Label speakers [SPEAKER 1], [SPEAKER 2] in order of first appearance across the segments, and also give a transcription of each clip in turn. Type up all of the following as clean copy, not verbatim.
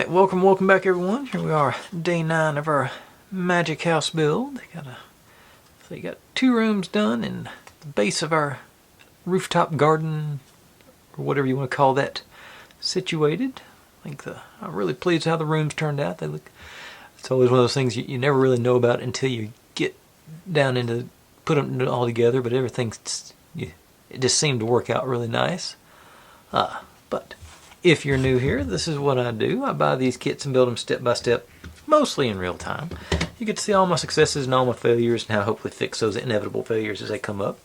[SPEAKER 1] Alright, welcome back everyone. Here we are, day 9 of our magic house build. So you got 2 rooms done and the base of our rooftop garden, or whatever you want to call that, situated. I'm really pleased how the rooms turned out. It's always one of those things you never really know about until you get down into put them all together, but it just seemed to work out really nice. But if you're new here, this is what I do. I buy these kits and build them step by step, mostly in real time. You get to see all my successes and all my failures and how to hopefully fix those inevitable failures as they come up.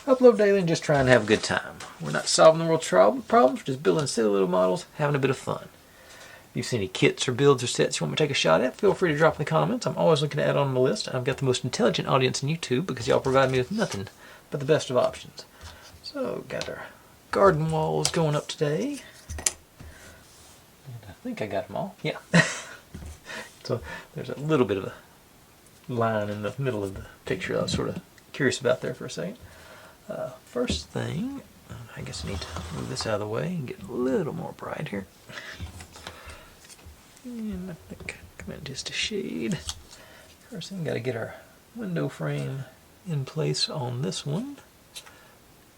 [SPEAKER 1] I upload daily and just try and have a good time. We're not solving the world's problems, we're just building silly little models, having a bit of fun. If you've seen any kits or builds or sets you want me to take a shot at, feel free to drop in the comments. I'm always looking to add on my list. I've got the most intelligent audience on YouTube because y'all provide me with nothing but the best of options. So, got our garden walls going up today. I think I got them all. Yeah. So there's a little bit of a line in the middle of the picture I was sort of curious about there for a second. First thing, I guess I need to move this out of the way and get a little more bright here. And I think come in just a shade. First thing, got to get our window frame in place on this one.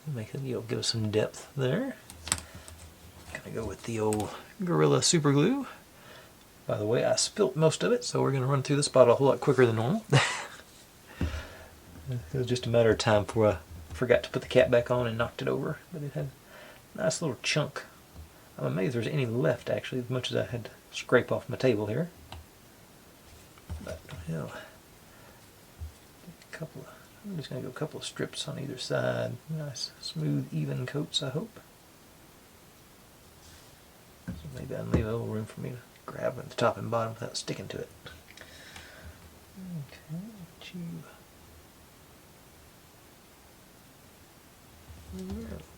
[SPEAKER 1] Make it, give us some depth there. Gonna go with the old Gorilla Super Glue. By the way, I spilt most of it, so we're gonna run through this bottle a whole lot quicker than normal. It was just a matter of time before I forgot to put the cap back on and knocked it over. But it had a nice little chunk. I'm amazed there's any left, actually, as much as I had to scrape off my table here. But, hell, I'm just gonna go a couple of strips on either side. Nice, smooth, even coats, I hope. So maybe I'll leave a little room for me to grab at the top and bottom without sticking to it. Okay,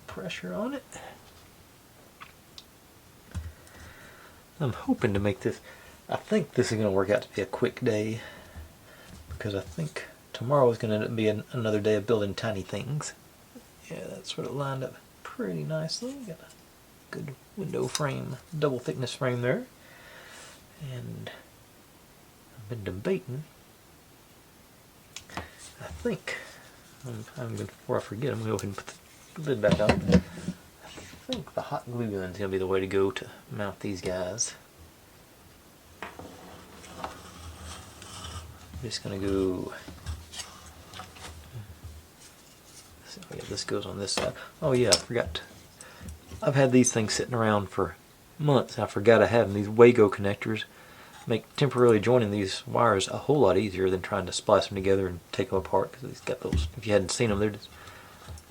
[SPEAKER 1] pressure on it. I'm hoping to make this, I think this is going to work out to be a quick day, because I think tomorrow is going to end up being another day of building tiny things. Yeah, that's sort of lined up pretty nicely. Got a good window frame, double thickness frame there. And I've been debating, I think, before I forget, I'm going to go ahead and put the lid back on. I think the hot glue gun is going to be the way to go to mount these guys. I'm just going to go, oh yeah, this goes on this side. Oh yeah, I forgot. I've had these things sitting around for months. I forgot I have them. These Wago connectors make temporarily joining these wires a whole lot easier than trying to splice them together and take them apart, because they've got those, if you hadn't seen them, they're just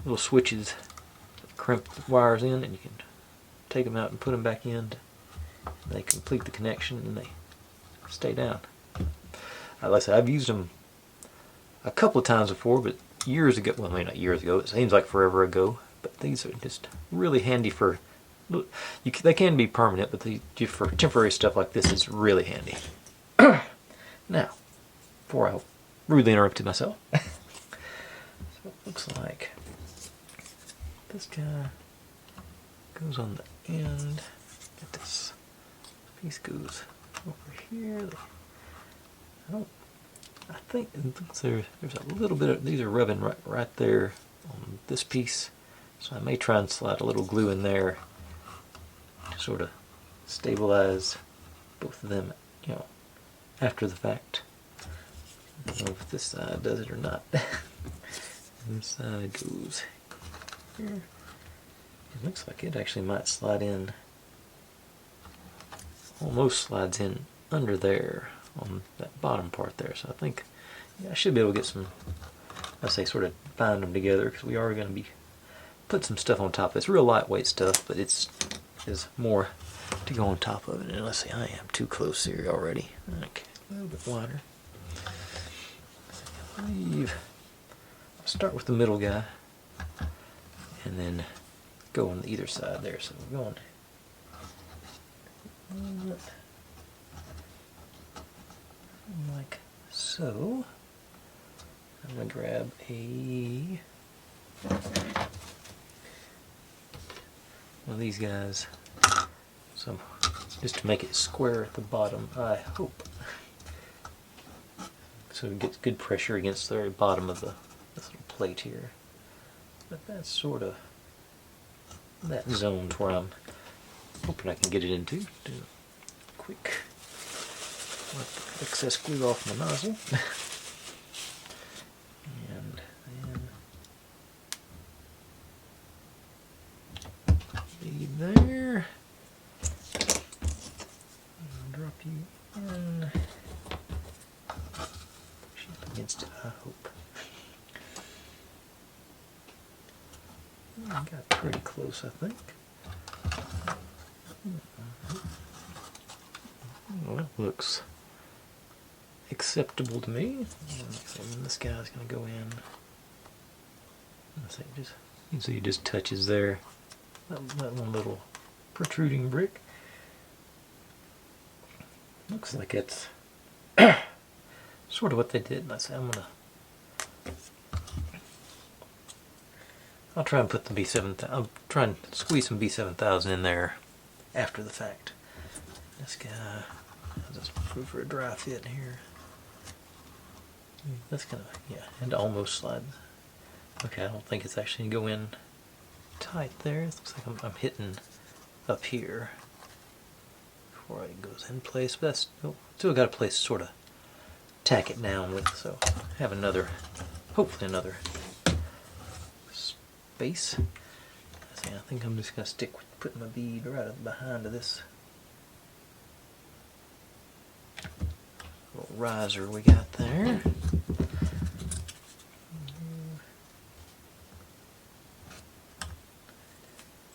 [SPEAKER 1] little switches that crimp the wires in, and you can take them out and put them back in. They complete the connection and they stay down. Like I said, I've used them a couple of times before, but years ago, well, maybe not years ago, it seems like forever ago, but these are just really handy for, they can be permanent, but for temporary stuff like this, it's really handy. Now, before I rudely interrupted myself, so it looks like this guy goes on the end. Get this piece goes over here. I think there's a little bit of, these are rubbing right there on this piece, so I may try and slide a little glue in there to sort of stabilize both of them, after the fact. I don't know if this side does it or not. This side goes here. It looks like it actually might slide in, almost slides in under there on that bottom part there. So I think I should be able to get some, I say sort of bind them together, because we are going to be put some stuff on top of it. It's real lightweight stuff, but there's more to go on top of it. And let's see, I am too close here already. Okay, a little bit wider. I'll start with the middle guy and then go on either side there. So we're going like so. I'm going to grab one of these guys, some just to make it square at the bottom, I hope. So it gets good pressure against the very bottom of this little plate here. But that's sort of that zone where I'm hoping I can get it into. Do a quick wipe the excess glue off my nozzle. And then leave there. I'll drop you in. Up against it, I hope. I got pretty close, I think. Well, that looks acceptable to me. And this guy's going to go in. Let's see, you can see it just touches there. That one little protruding brick. Looks like it's sort of what they did. I'll try and put the B7000. I'll try and squeeze some B7000 in there after the fact. This guy, I'll just prove for a dry fit here. That's gonna, yeah, and almost slide. Okay, I don't think it's actually gonna go in tight there. It looks like I'm hitting up here before it goes in place, but that's still got a place to sort of tack it down with, so have another, hopefully another space. I think I'm just going to stick with putting my bead right behind this little riser we got there.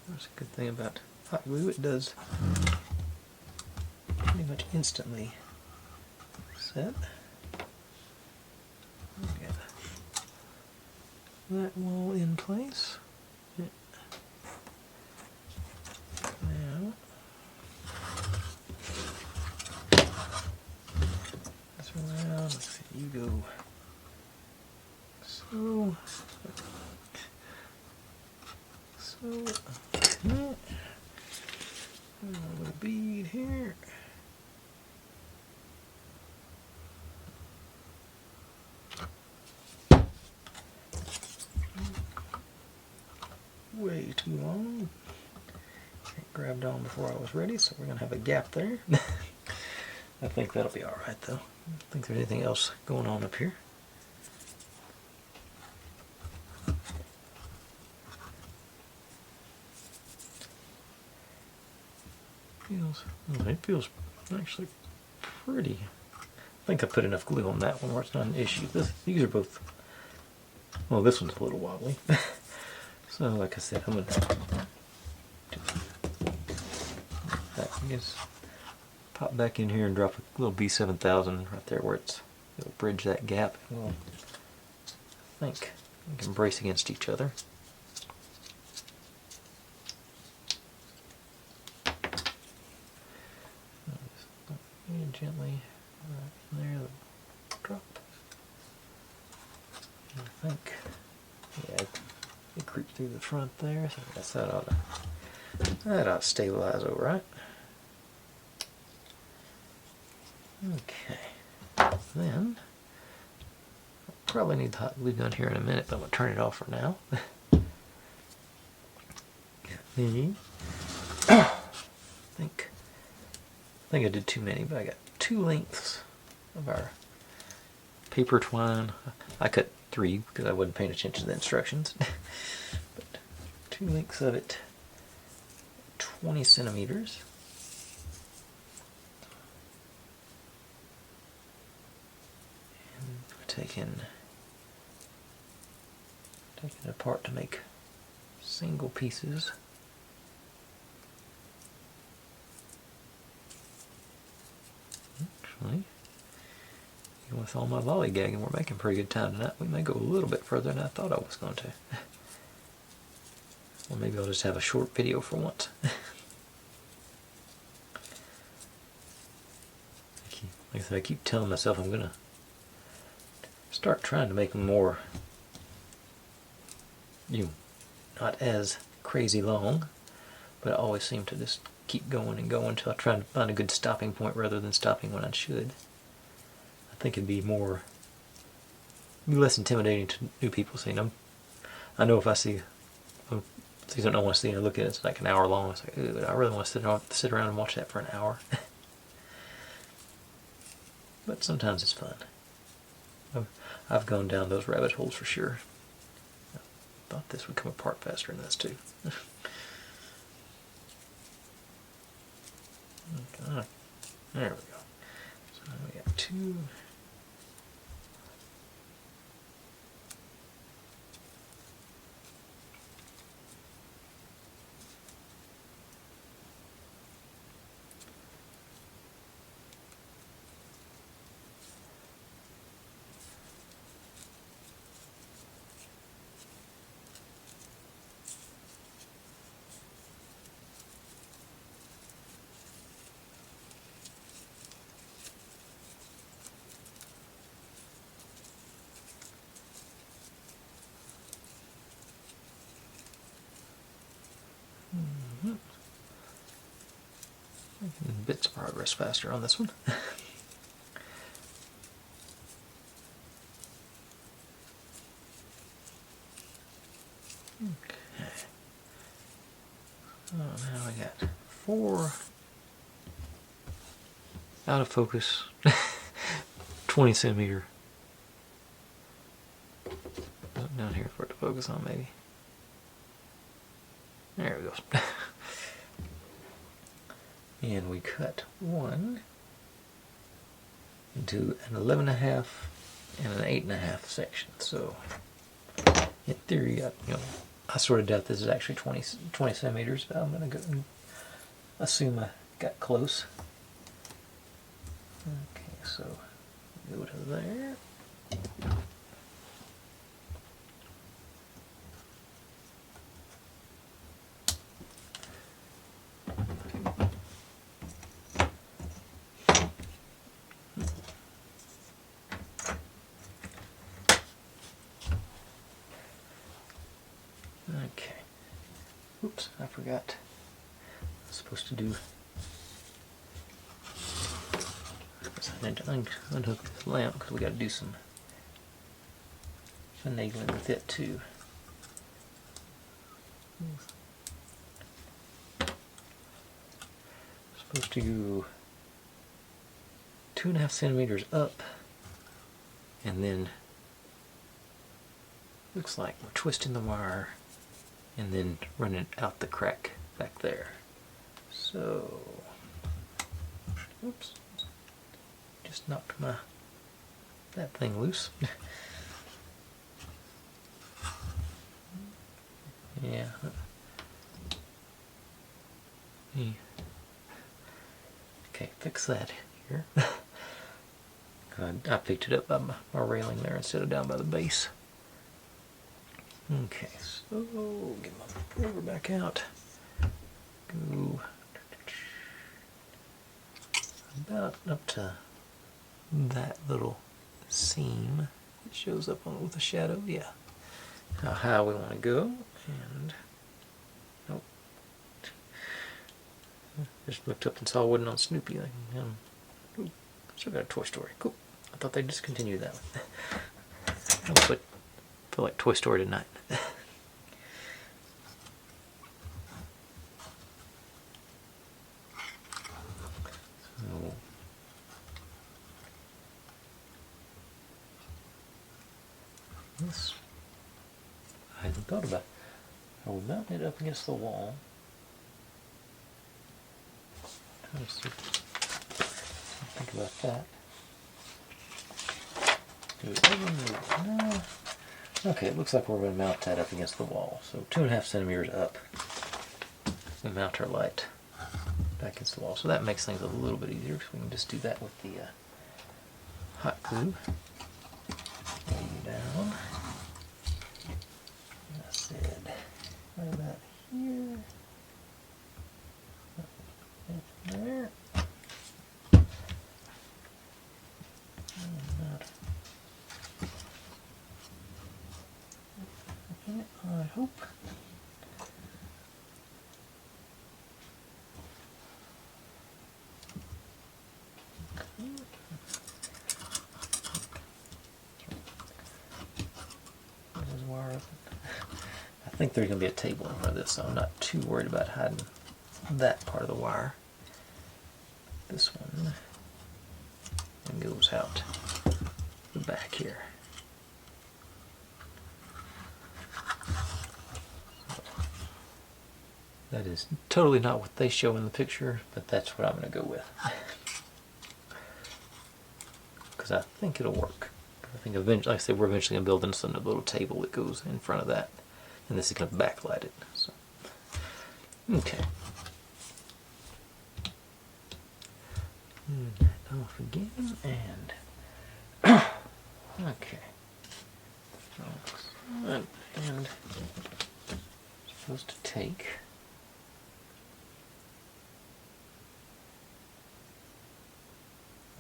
[SPEAKER 1] That's a good thing about hot glue, it does pretty much instantly set. Get that wall in place. Now, this around. Let's see, you go so. Okay. A little bead here. Way too long. It grabbed on before I was ready, so we're going to have a gap there. I think that'll be alright though. I don't think there's anything else going on up here. It feels actually pretty. I think I put enough glue on that one where it's not an issue. These are both, well, this one's a little wobbly. So like I said, I'm going to just pop back in here and drop a little B7000 right there where it'll bridge that gap. We'll, I think we can brace against each other. And gently right in there, drop. And I think, yeah, it creeped through the front there, so I guess that ought to stabilize all right. Okay, then I'll probably need the hot glue gun here in a minute, but I'm going to turn it off for now. I think I did too many, but I got 2 lengths of our paper twine. I cut 3 because I wasn't paying attention to the instructions. But 2 lengths of it, 20 centimeters. And we're taking it apart to make single pieces. Actually, with all my lollygagging, we're making pretty good time tonight. We may go a little bit further than I thought I was going to. Or maybe I'll just have a short video for once. Like I said, I keep telling myself I'm going to start trying to make them more, not as crazy long, but I always seem to just keep going and going until I try to find a good stopping point rather than stopping when I should. I think it'd be less intimidating to new people seeing them. I know if I see something I want to see and I look at it, it's like an hour long. It's like, I really want to sit around and watch that for an hour. But sometimes it's fun. I've gone down those rabbit holes for sure. I thought this would come apart faster than this too. Okay. There we go. So we got two. Bits of progress faster on this one. Okay. So now we got 4 out of focus 20 centimeter. Down here for it to focus on, maybe. There we go. And we cut one into an 11.5 and an 8.5 section. So in theory, I sort of doubt this is actually 20 centimeters, but I'm going to go and assume I got close. Okay, so go to there. Okay. Oops, I forgot. I was supposed to do. I need to unhook this lamp because we got to do some finagling with it too. Supposed to go 2.5 centimeters up, and then looks like we're twisting the wire and then running out the crack back there. So, oops, just knocked that thing loose. Yeah. Okay, fix that here. I picked it up by my railing there instead of down by the base. Okay, so get my rover back out. Go about up to that little seam that shows up on with the shadow. Yeah, how high we want to go, and nope. Just looked up and saw it wasn't on Snoopy. Ooh, still got a Toy Story. Cool. I thought they discontinued that one. I feel like Toy Story tonight. So, this I hadn't thought about. I will mount it up against the wall. Think about that. Do it over? No. Okay, it looks like we're going to mount that up against the wall. So 2.5 centimeters up. We mount our light back against the wall. So that makes things a little bit easier because we can just do that with the hot glue. Lay you down. I said, right about here. There. I hope. think there's going to be a table in front of this, so I'm not too worried about hiding that part of the wire. This one goes out the back here. That is totally not what they show in the picture, but that's what I'm going to go with. Because I think it'll work. I think eventually, like I said, we're eventually going to build in some little table that goes in front of that. And this is going to backlight it. So. Okay. Off again, and okay. And supposed to take.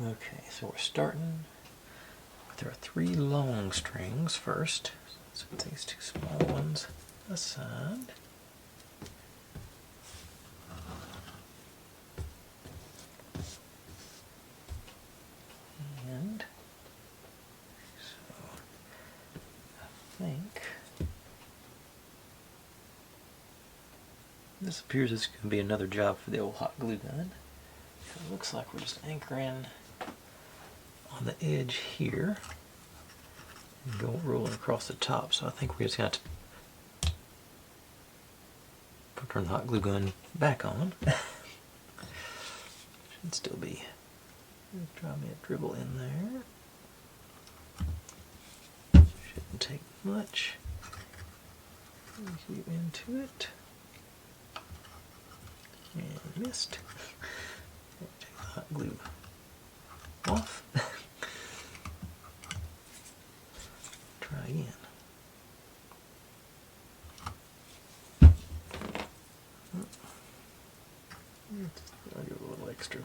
[SPEAKER 1] Okay, so we're starting with our 3 long strings first. So it takes 2 small ones aside. And so I think this appears as going to be another job for the old hot glue gun. It looks like we're just anchoring on the edge here and go rolling across the top. So I think we're just going to have to turn the hot glue gun back on. Should still be. Try me a dribble in there. Shouldn't take much. Keep into it. And missed. Take the hot glue off. Try again. I'll give it a little extra.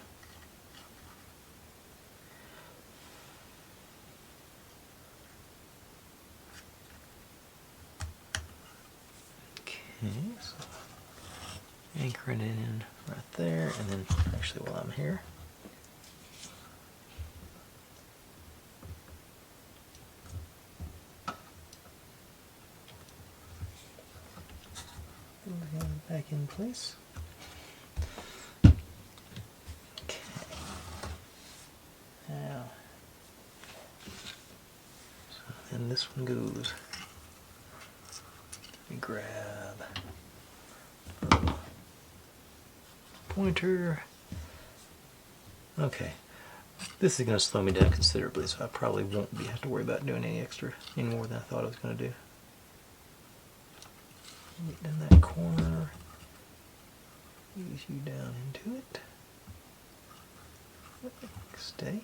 [SPEAKER 1] Okay, so anchoring it in right there, and then actually while I'm here, back in place. Okay. Now, so then this one goes. Let me grab a pointer. Okay. This is going to slow me down considerably, so I probably won't have to worry about doing any more than I thought I was going to do. Get down that corner, ease you down into it. Stay.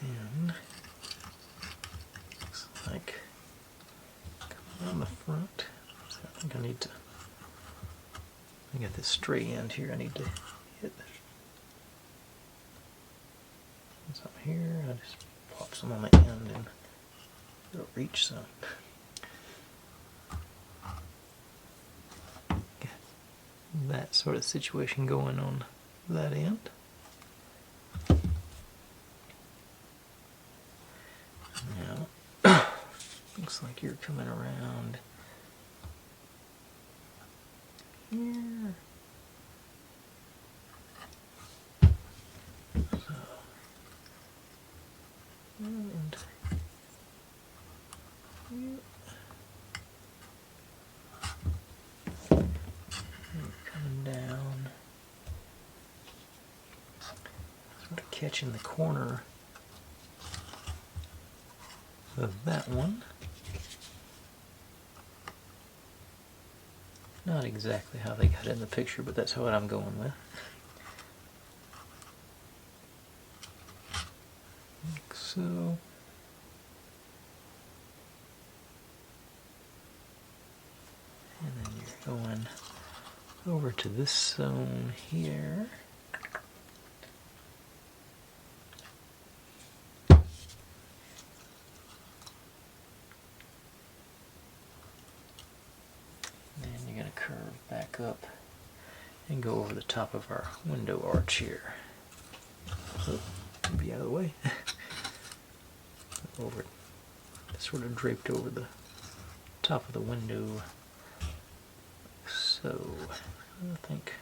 [SPEAKER 1] And looks like coming on the front. So I think I need to. I got this stray end here. I need to hit. Some here. I just pop some on the end and it'll reach some. Got that sort of situation going on that end. Now, looks like you're coming around here. So, and here. Coming down, sort of catching the corner of that one. Not exactly how they got it in the picture, but that's what I'm going with. Like so. And then you're going over to this zone here. Curve back up and go over the top of our window arch here. Oh, be out of the way. over, sort of draped over the top of the window. So I think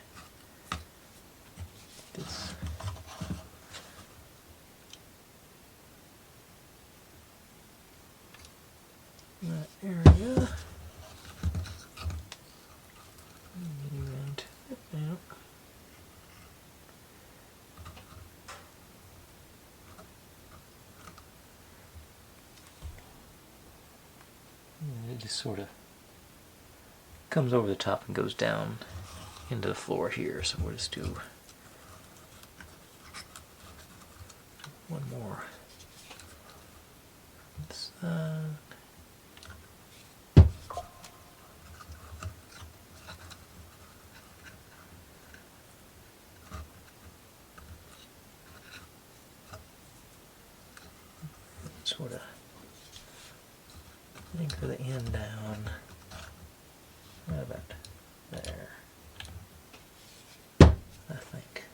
[SPEAKER 1] this that area. And yeah. It just sort of comes over the top and goes down into the floor here. So we'll just do one more. This side. Sort of anchor the end down. Right about there, I think.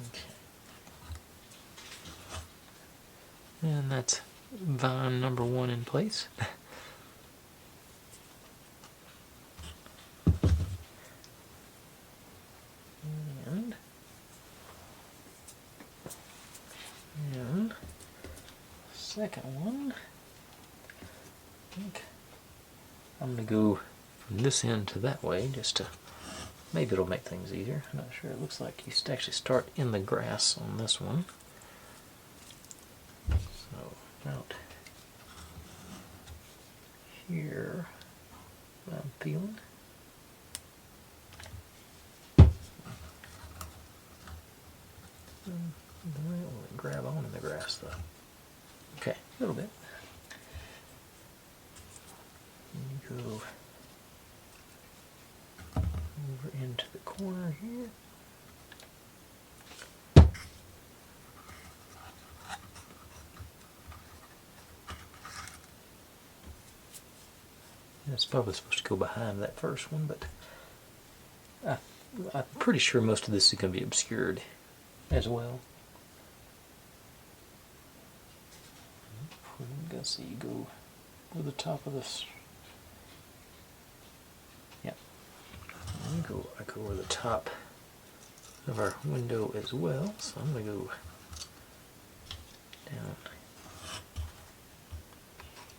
[SPEAKER 1] Okay. And that's vine number 1 in place. And second one, I think I'm going to go from this end to that way just to, maybe it'll make things easier. I'm not sure. It looks like you actually start in the grass on this one. So out here, I'm feeling. I might want to grab on in the grass though. Okay, a little bit. And you go over into the corner here. It's probably supposed to go behind that first one, but I'm pretty sure most of this is going to be obscured as well. I'm going to see you go over the top of this. Yep. I go over the top of our window as well, so I'm going to go down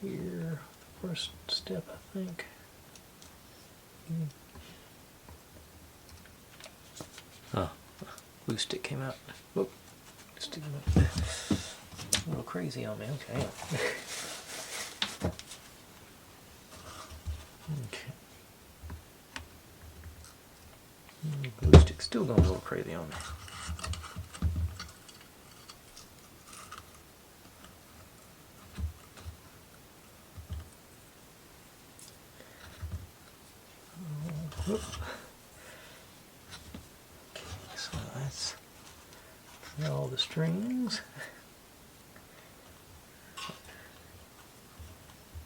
[SPEAKER 1] here. First step, I think. Oh, glue stick came out. Whoop, stick came out. A little crazy on me. Okay. Okay. Glue stick's still going a little crazy on me. Whoop. Okay, so that's all the strings.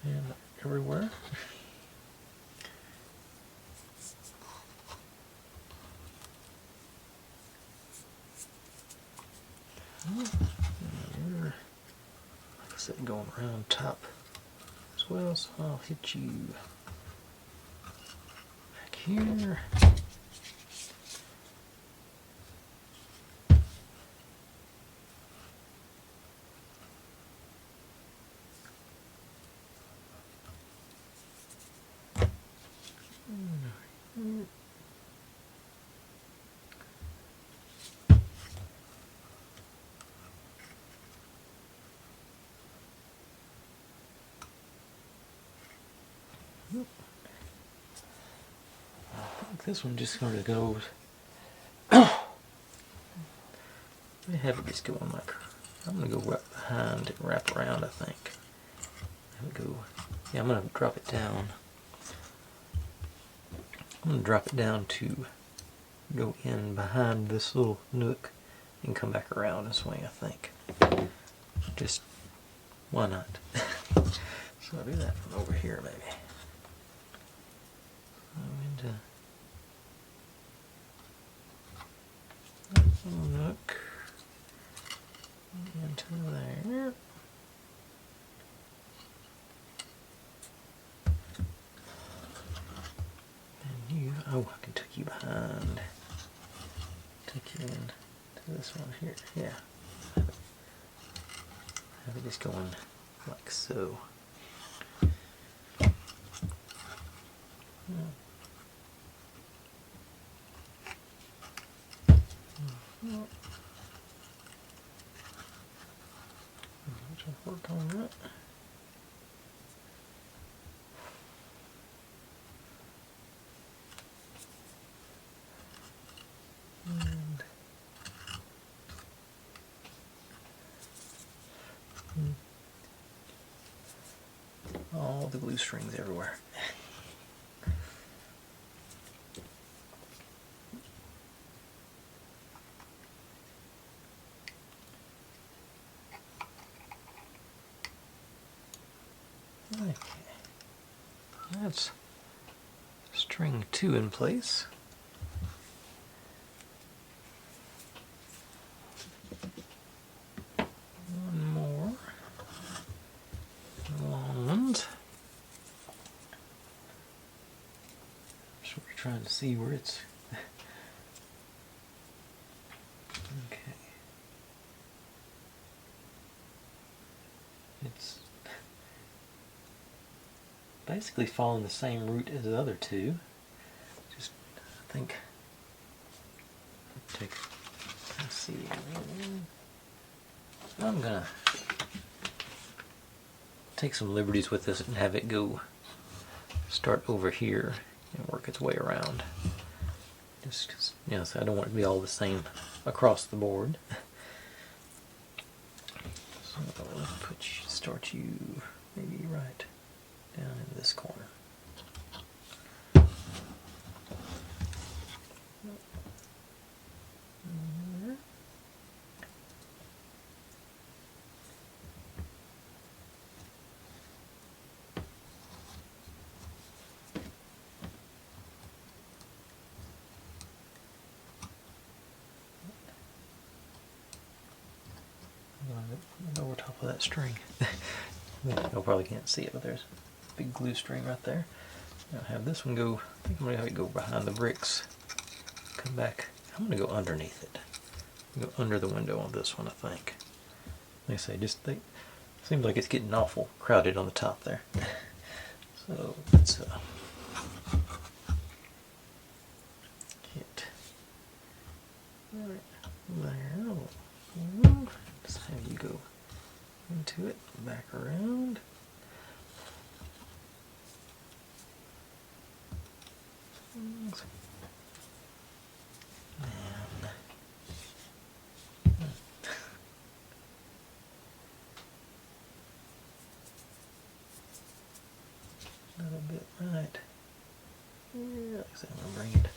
[SPEAKER 1] And everywhere. And like I said, going around top as well, so I'll hit you back here. I think this one just sort of goes. Let me have it just go on like. I'm gonna go right behind and wrap around. I think. Have it go. Yeah, I'm gonna drop it down. I'm gonna drop it down to go in behind this little nook and come back around and swing. I think. Just why not? So I'll do that from over here, maybe. So into nook into there. And you, oh, I can tuck you behind. Tuck you in to this one here. Yeah. Have it just going like so. Work on that. And all the glue strings everywhere. Okay, that's string 2 in place. One more long ones. So we're trying to see where it's okay. It's basically following the same route as the other two. Just, I think, let's see. I'm gonna take some liberties with this and have it go start over here and work its way around. Just because, you know, so I don't want it to be all the same across the board. So let's start you maybe right down in this corner. Over top of that string. You probably can't see it, but there's a big glue string right there. I'll have this one go, I think I'm going to have it go behind the bricks. Come back. I'm going to go underneath it. Go under the window on this one, I think. Like I say, seems like it's getting awful crowded on the top there. So let's get right there. Just have you go into it, back around. And a little bit right. Yeah, like I said, I'm gonna bring it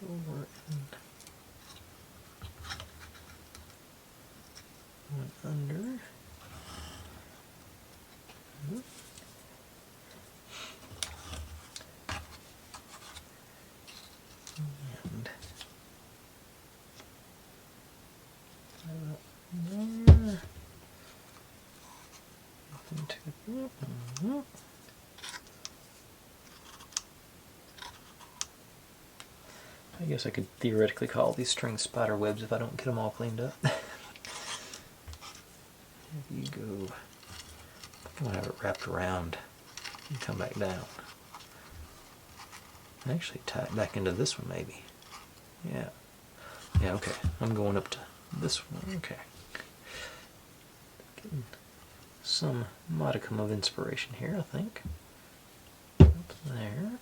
[SPEAKER 1] over and one under. And there. Into it. I guess I could theoretically call these strings spider webs if I don't get them all cleaned up. If you go, I'm going to have it wrapped around and come back down. Actually tie it back into this one maybe. Yeah. Yeah, okay. I'm going up to this one. Okay. Getting some modicum of inspiration here, I think. Up there.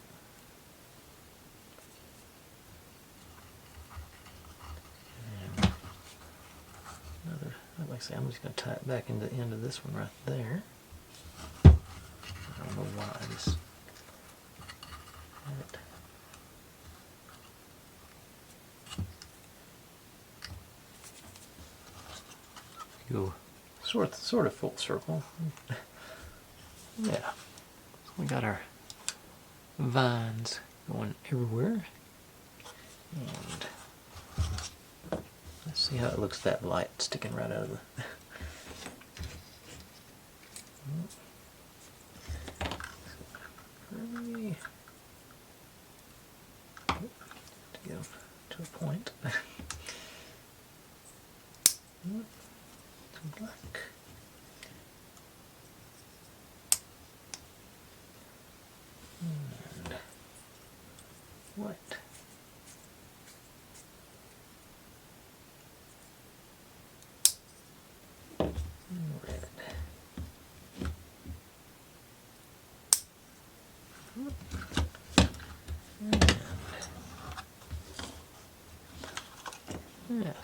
[SPEAKER 1] And another, like I say, I'm just going to tie it back into the end of this one right there. I don't know why I just had it. Go sort of full circle. Yeah, so we got our vines going everywhere, and See how it looks, that light sticking right out of the... To get them to a point. Some black. And white. Yes.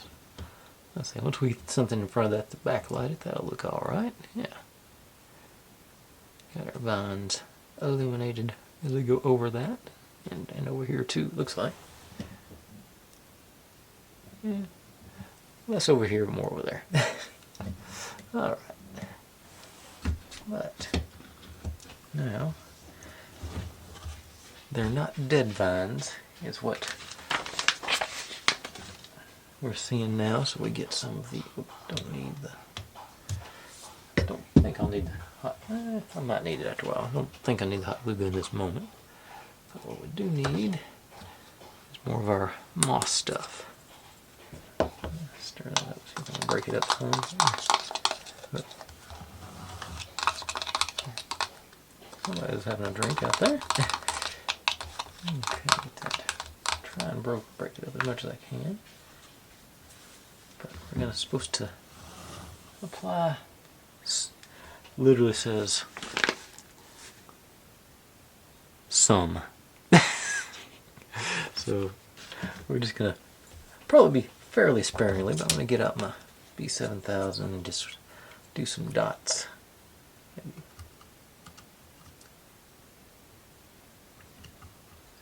[SPEAKER 1] Let's see, once we get something in front of that to backlight it, that'll look alright. Yeah. Got our vines illuminated as we go over that. And over here too, looks like. Yeah. Less over here, more over there. Alright. But now, they're not dead vines, is what we're seeing now, so we get some of the... Don't need the... Don't think I'll need the hot... I might need it after a while. I don't think I need the hot glue gun in this moment. But what we do need is more of our moss stuff. Stir that up, see if I can break it up some. But somebody's having a drink out there. Okay, get that. Try and break it up as much as I can. But we're supposed to apply, literally says some. So we're just gonna probably be fairly sparingly, but I'm gonna get out my B7000 and just do some dots. Maybe.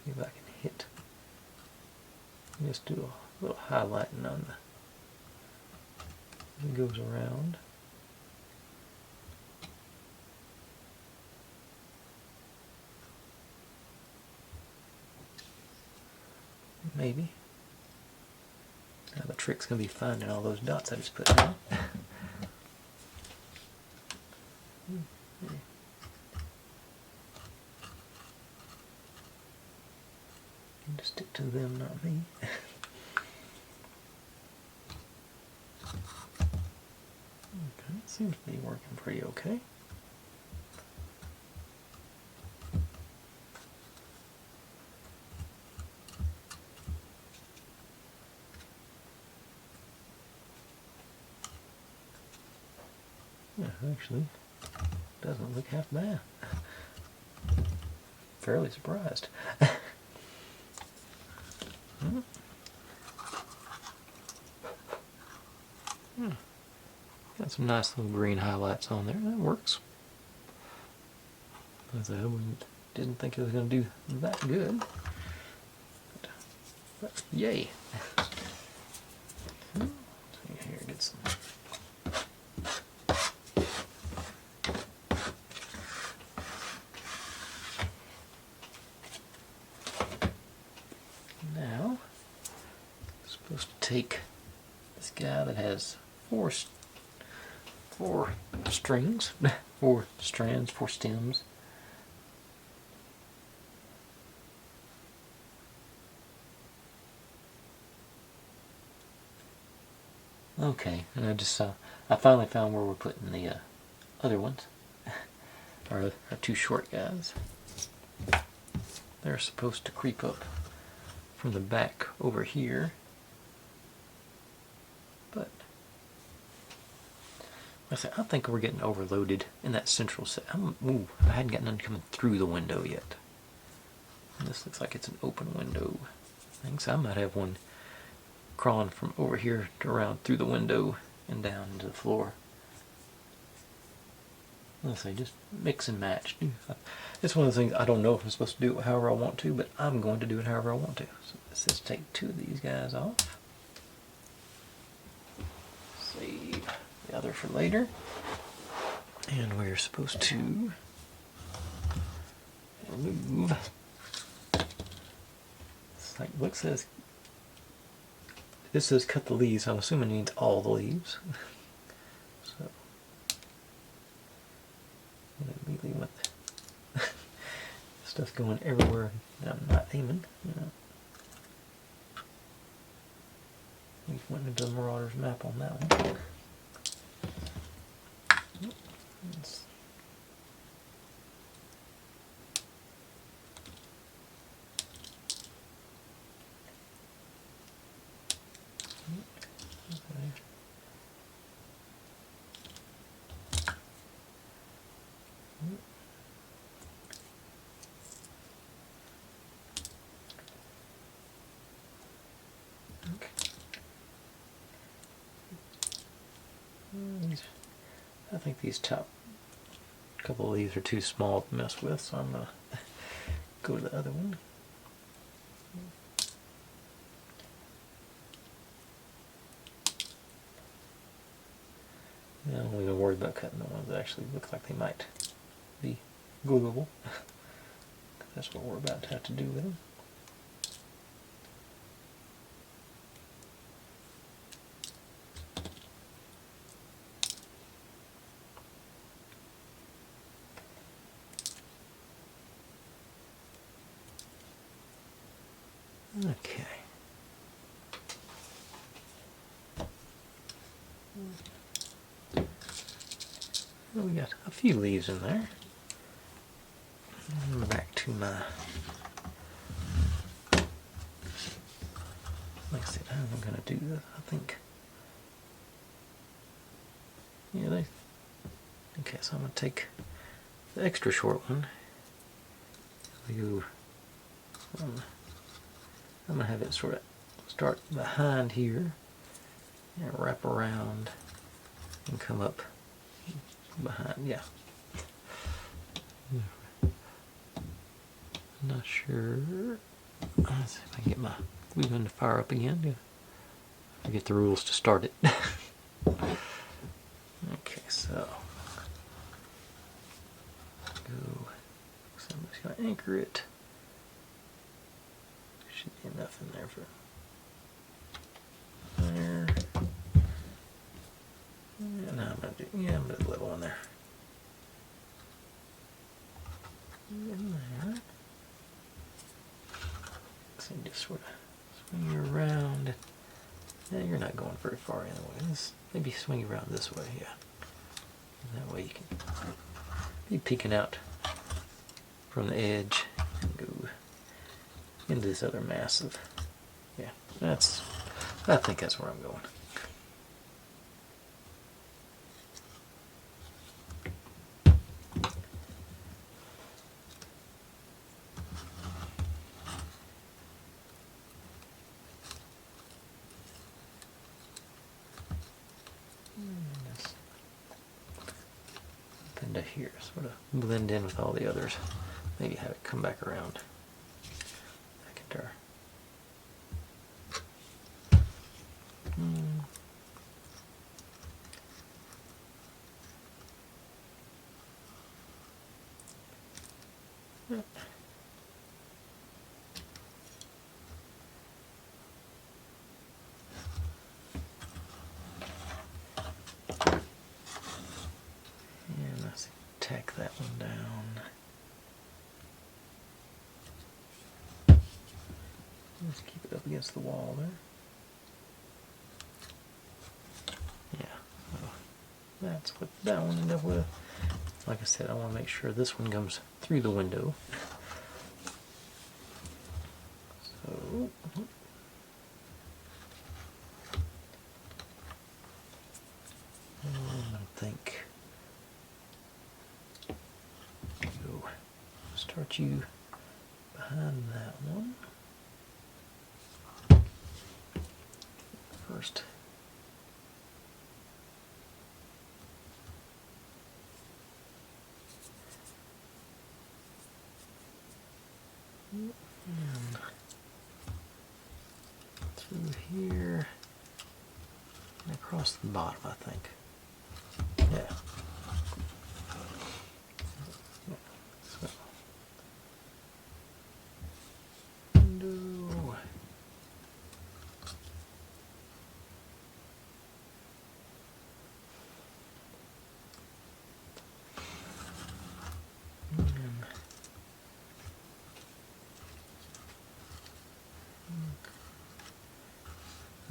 [SPEAKER 1] See if I can hit. Just do a little highlighting on the... It goes around. Maybe. Now the trick's gonna be finding all those dots I just put down. Just stick to them, not me. Okay, seems to be working pretty okay. Yeah, actually, doesn't look half bad. Fairly surprised. Got some nice little green highlights on there. That works. As I didn't think it was going to do that good. But yay. See here, get some. Now, I'm supposed to take this guy that has four strings, 4 strands, 4 stems. Okay, and I finally found where we're putting the other ones, our 2 short guys. They're supposed to creep up from the back over here, but I think we're getting overloaded in that central set. I hadn't got none coming through the window yet. And this looks like it's an open window. I think so. I might have one crawling from over here to around through the window and down into the floor. Let's say just mix and match. It's one of the things I don't know if I'm supposed to do it however I want to, but I'm going to do it however I want to. So let's just take 2 of these guys off. Save the other for later. And we're supposed to remove. It's like book says this says cut the leaves. I'm assuming it means all the leaves. So immediately went stuff going everywhere. I'm not aiming. You know. We went into the Marauders map on that one. I think these top couple of leaves are too small to mess with, so I'm going to go to the other one. Yeah, I'm only worried about cutting the ones that actually look like they might be gluable. That's what we're about to have to do with them. Okay. Well, we got a few leaves in there. Back to my, like I said, how am I going to do this? I think, yeah, okay, so I'm going to take the extra short one. I'm going to have it sort of start behind here and wrap around and come up behind, yeah. Not sure. Let's see if I can get my glue gun to fire up again. Yeah. Forget the rules to start it. Okay, so go. Somebody's going to anchor it. Should be enough in there for there. And now I'm going to do, yeah, I'm going to do a little one there. In there. So you just sort of swing you around. Yeah, you're not going very far anyway. Maybe swing you around this way, yeah. And that way you can be peeking out from the edge and go into this other massive. Yeah, I think that's where I'm going. Into here, sort of blend in with all the others. Maybe have it come back around. Back into our and let's tack that one down. Just keep it up against the wall there. Yeah, so that's what that one ended up with. Like I said, I want to make sure this one comes through the window. So I think go start you behind that one first. And through here and across the bottom, I think. Yeah. So, window.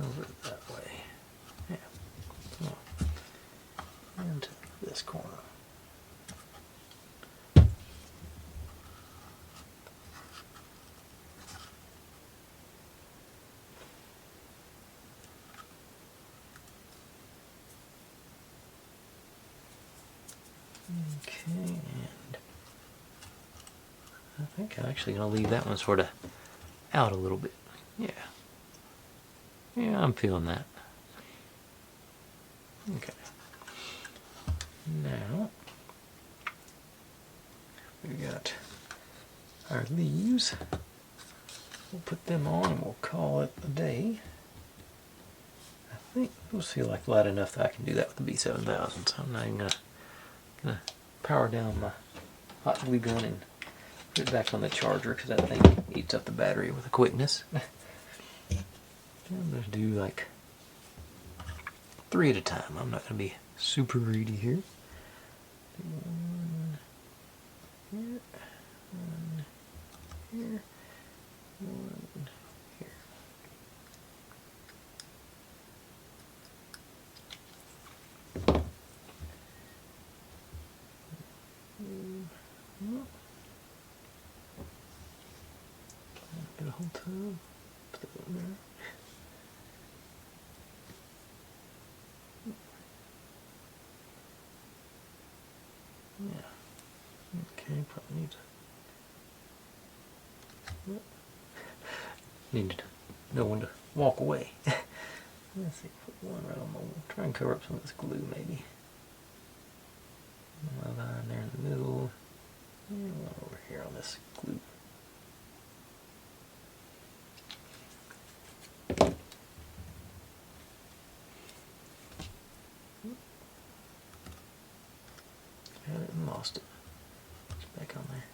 [SPEAKER 1] over that way. Yeah. And this corner. Okay, and I think I'm actually going to leave that one sort of out a little bit. Yeah. Yeah, I'm feeling that. Okay. Now, we got our leaves. We'll put them on and we'll call it a day. I think those feel like light enough that I can do that with the B7000, so I'm not even gonna power down my hot glue gun and put it back on the charger because that thing eats up the battery with a quickness. I'm gonna do like 3 at a time. I'm not gonna be super greedy here. One here, one here, one here. Get a whole tub. Put that in there. Yeah. Okay, probably need to know when to walk away. Let's see, put one right on the wall. Try and cover up some of this glue maybe. One line there in the middle. And one over here on this glue. Had it and lost it. It's back on there.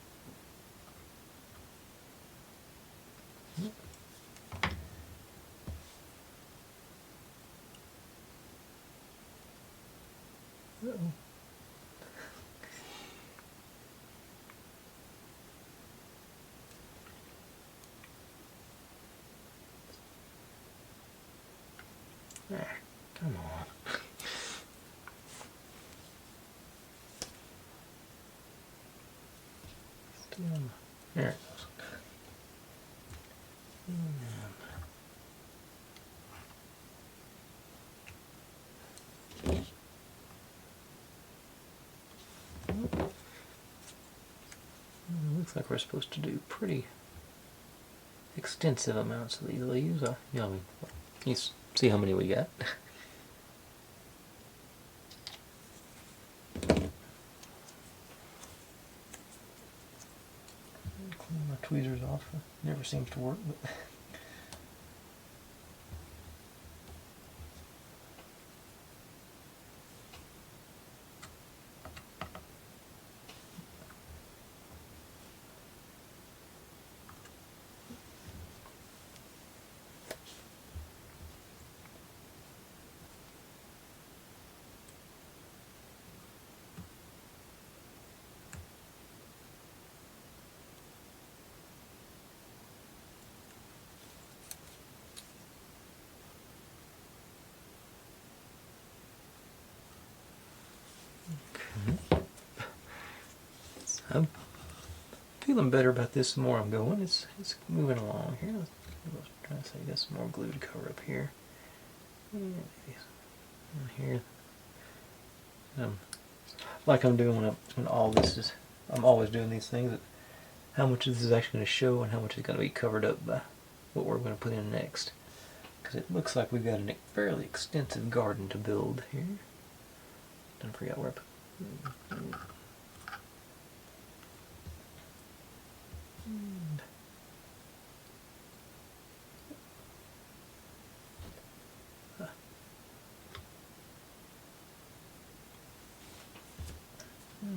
[SPEAKER 1] Uh-oh. There, come on. There it goes. Looks like we're supposed to do pretty extensive amounts of these leaves. You know, you see how many we got. Clean my tweezers off. It never seems to work, but I'm feeling better about this the more I'm going. It's moving along here. Let's try to say get some more glue to cover up here. And maybe here. Like I'm doing when all this is, I'm always doing these things. That how much of this is actually going to show and how much is going to be covered up by what we're going to put in next. Because it looks like we've got a fairly extensive garden to build here. Don't forget where I put.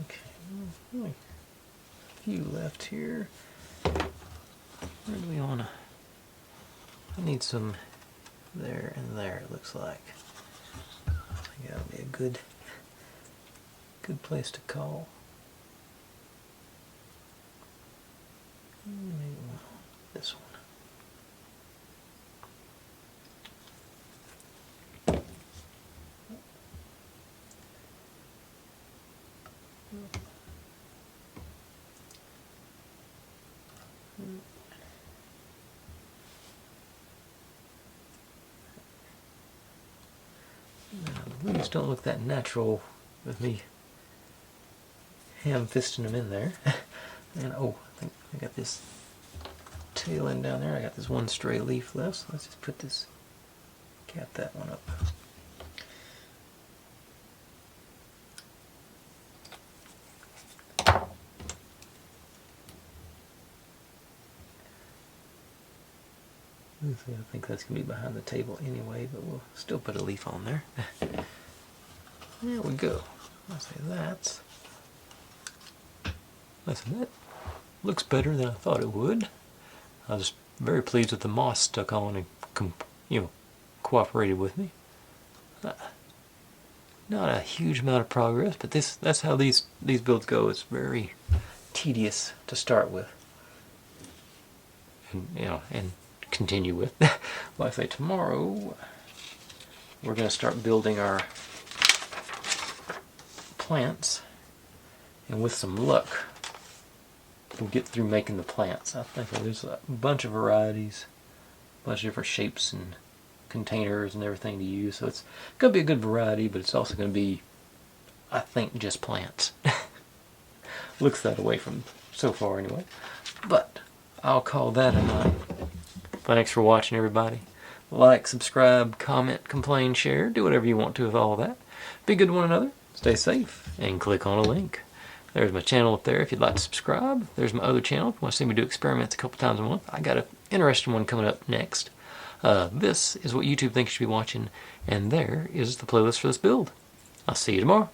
[SPEAKER 1] Okay, only a few left here. Where do we want to? I need some there and there, it looks like. I think that would be a good place to call. Maybe this one. leaves don't look that natural with me ham-fisting them in there. And oh, I think I got this tail end down there. I got this one stray leaf left, so let's just put this, cap that one up. I think that's going to be behind the table anyway, but we'll still put a leaf on there. There we go. I'll say that. Listen, that looks better than I thought it would. I was very pleased with the moss stuck on and cooperated with me. Not a huge amount of progress, but that's how these builds go. It's very tedious to start with, and continue with. Like I say, tomorrow we're going to start building our plants, and with some luck we'll get through making the plants. I think there's a bunch of varieties, a bunch of different shapes and containers and everything to use, so it's going to be a good variety, but it's also going to be, I think, just plants. Looks that way from so far anyway, but I'll call that a night. Thanks for watching, everybody. Like, subscribe, comment, complain, share, do whatever you want to with all of that. Be good to one another, stay safe, and click on a link. There's my channel up there if you'd like to subscribe. There's my other channel if you want to see me do experiments a couple times a month. I got an interesting one coming up next. This is what YouTube thinks you should be watching, and there is the playlist for this build. I'll see you tomorrow.